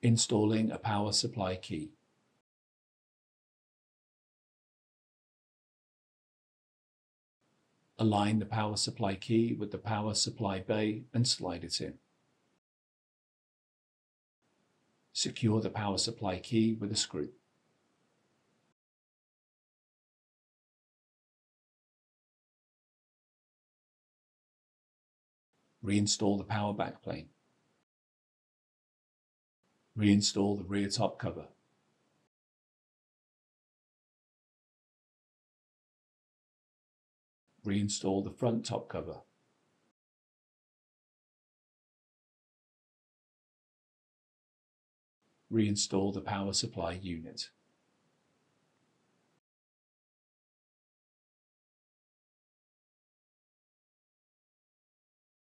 Installing a power supply key. Align the power supply key with the power supply bay and slide it in. Secure the power supply key with a screw. Reinstall the power backplane. Reinstall the rear top cover. Reinstall the front top cover. Reinstall the power supply unit.